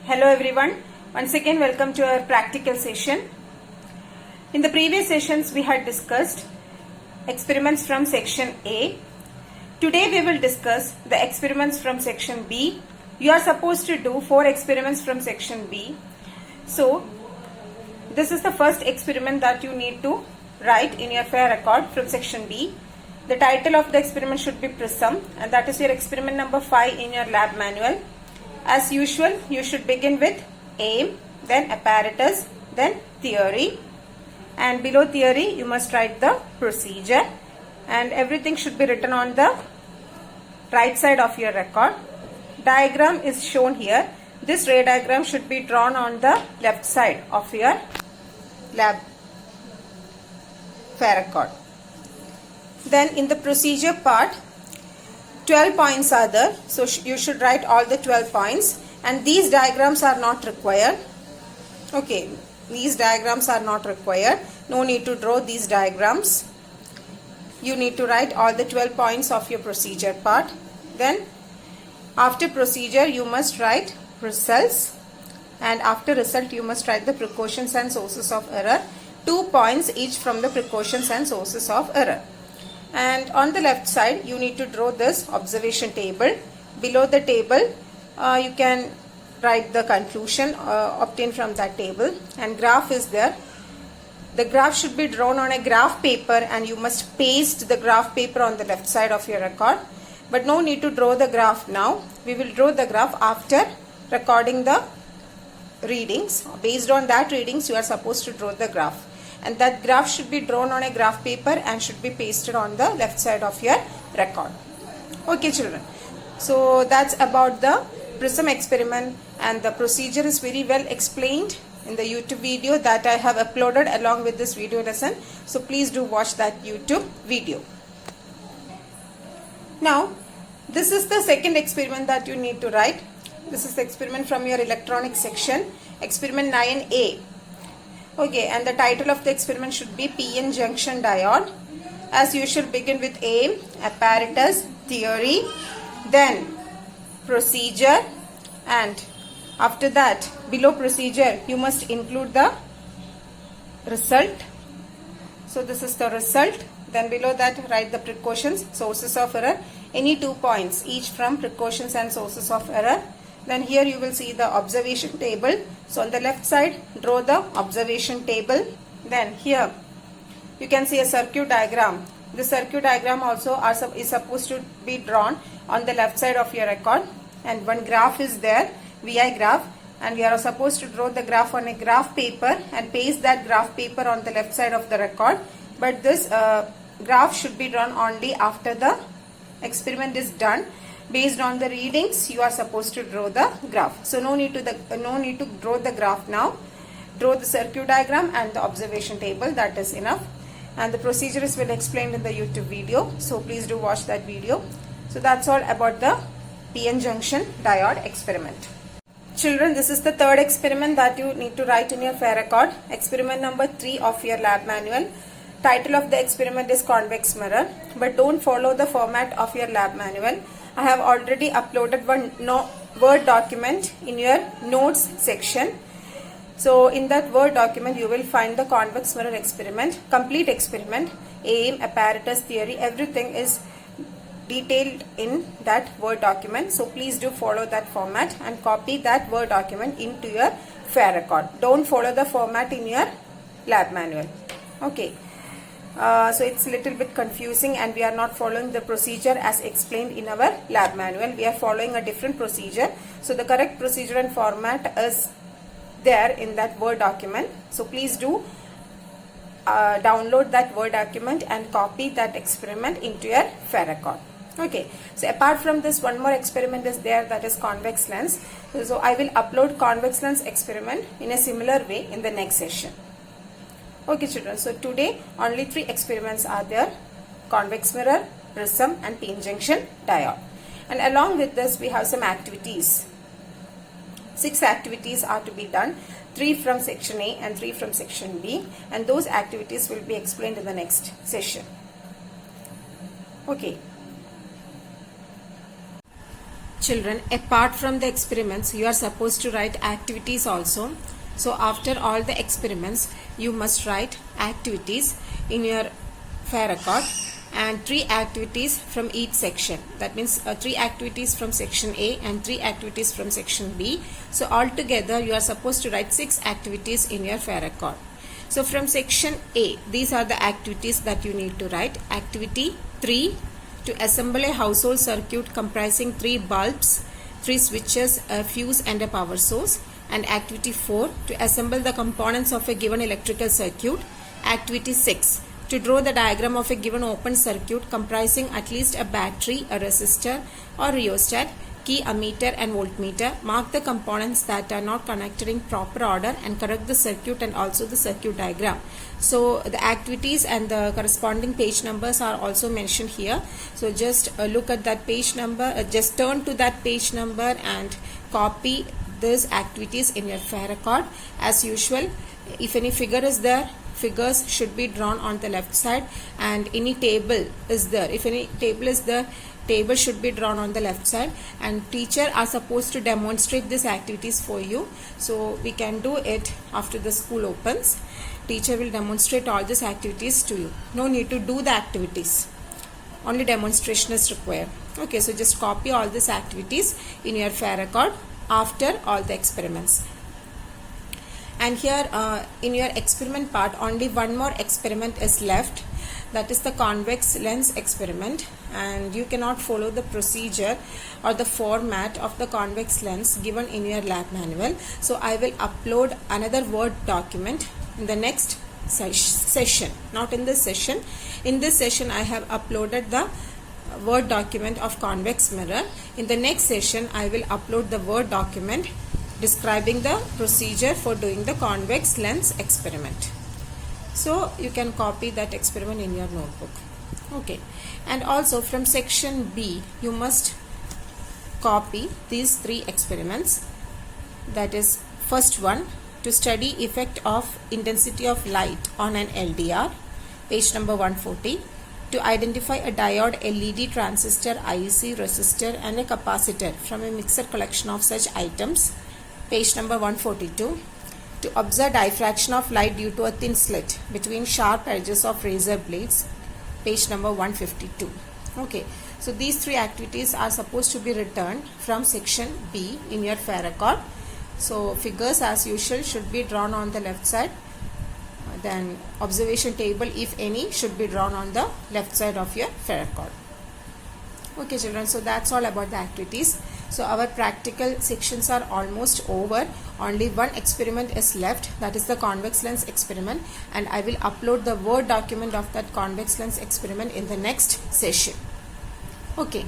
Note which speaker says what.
Speaker 1: Hello everyone, once again welcome to our practical session. In the previous sessions we had discussed experiments from section A. Today we will discuss the experiments from section B. You are supposed to do 4 experiments from section B. So this is the first experiment that you need to write in your fair record from section B. The title of the experiment should be Prism, and that is your experiment number 5 in your lab manual. As usual, you should begin with aim, then apparatus, then theory, and below theory you must write the procedure, and everything should be written on the right side of your record. Diagram is shown here. This ray diagram should be drawn on the left side of your lab fair record. Then in the procedure part, 12 points are there, so you should write all the 12 points, and these diagrams are not required. Okay, these diagrams are not required. No need to draw these diagrams. You need to write all the 12 points of your procedure part. Then after procedure you must write results, and after result you must write the precautions and sources of error. 2 points each from the precautions and sources of error. And on the left side you need to draw this observation table. Below the table you can write the conclusion obtained from that table, and graph is there. The graph should be drawn on a graph paper, and you must paste the graph paper on the left side of your record. But no need to draw the graph now. We will draw the graph after recording the readings. Based on that readings you are supposed to draw the graph, and that graph should be drawn on a graph paper and should be pasted on the left side of your record. Okay children, so that's about the Prism experiment, and the procedure is very well explained in the YouTube video that I have uploaded along with this video lesson. So please do watch that YouTube video. Now this is the second experiment that you need to write. This is the experiment from your electronics section, experiment 9A. Okay, and the title of the experiment should be PN junction diode. As usual, begin with aim, apparatus, theory, then procedure, and after that below procedure you must include the result. So this is the result. Then below that write the precautions, sources of error, any 2 points each from precautions and sources of error. Then here you will see the observation table. So on the left side draw the observation table. Then here you can see a circuit diagram. The circuit diagram also is supposed to be drawn on the left side of your record, and one graph is there, VI graph, and we are supposed to draw the graph on a graph paper and paste that graph paper on the left side of the record. But this graph should be drawn only after the experiment is done. Based on the readings you are supposed to draw the graph. So no need to draw the graph now. Draw the circuit diagram and the observation table, that is enough. And the procedure is well explained in the YouTube video, so please do watch that video. So that's all about the PN junction diode experiment. Children, this is the third experiment that you need to write in your fair record, experiment number 3 of your lab manual. Title of the experiment is convex mirror, but don't follow the format of your lab manual. I have already uploaded one Word document in your notes section. So in that Word document you will find the convex mirror experiment, complete experiment, aim, apparatus, theory, everything is detailed in that Word document. So please do follow that format and copy that Word document into your fair record. Don't follow the format in your lab manual. Okay. So it's a little bit confusing, and we are not following the procedure as explained in our lab manual. We are following a different procedure. So the correct procedure and format is there in that Word document. So please do download that Word document and copy that experiment into your fair record. Okay, so apart from this, one more experiment is there, that is convex lens. So I will upload convex lens experiment in a similar way in the next session. Okay children, so today only 3 experiments are there: convex mirror, prism, and PN junction diode. And along with this we have some activities. 6 activities are to be done, 3 from section A and 3 from section B, and those activities will be explained in the next session. Okay. Children, apart from the experiments, you are supposed to write activities also. So after all the experiments, you must write activities in your fair record, and 3 activities from each section. That means 3 activities from section A and 3 activities from section B. So altogether you are supposed to write 6 activities in your fair record. So from section A, these are the activities that you need to write. Activity 3, to assemble a household circuit comprising 3 bulbs, 3 switches, a fuse and a power source. And activity 4, to assemble the components of a given electrical circuit. Activity 6, to draw the diagram of a given open circuit comprising at least a battery, a resistor or rheostat, key, ammeter and voltmeter. Mark the components that are not connected in proper order and correct the circuit and also the circuit diagram. So the activities and the corresponding page numbers are also mentioned here. So just look at that page number, just turn to that page number and copy these activities in your fair record. As usual, if any figure is there, figures should be drawn on the left side, and any table is there, if any table is there, table should be drawn on the left side, and teacher are supposed to demonstrate these activities for you. So we can do it after the school opens. Teacher will demonstrate all these activities to you. No need to do the activities, only demonstration is required. Okay, so just copy all these activities in your fair record after all the experiments. And here in your experiment part, only one more experiment is left, that is the convex lens experiment, and you cannot follow the procedure or the format of the convex lens given in your lab manual. So I will upload another Word document in the next session, not in this session. In this session I have uploaded the Word document of convex mirror. In the next session I will upload the Word document describing the procedure for doing the convex lens experiment. So you can copy that experiment in your notebook. Okay, and also from section B you must copy these 3 experiments. That is, first one, to study effect of intensity of light on an LDR, page number 140. To identify a diode, LED, transistor, IC, resistor and a capacitor from a mixed collection of such items, page number 142. To observe diffraction of light due to a thin slit between sharp edges of razor blades, page number 152. Okay, so these 3 activities are supposed to be returned from section B in your fair record. So figures as usual should be drawn on the left side, then observation table, if any, should be drawn on the left side of your fair record. Okay children, so that's all about the activities. So our practical sections are almost over. Only one experiment is left, that is the convex lens experiment, and I will upload the Word document of that convex lens experiment in the next session. Okay.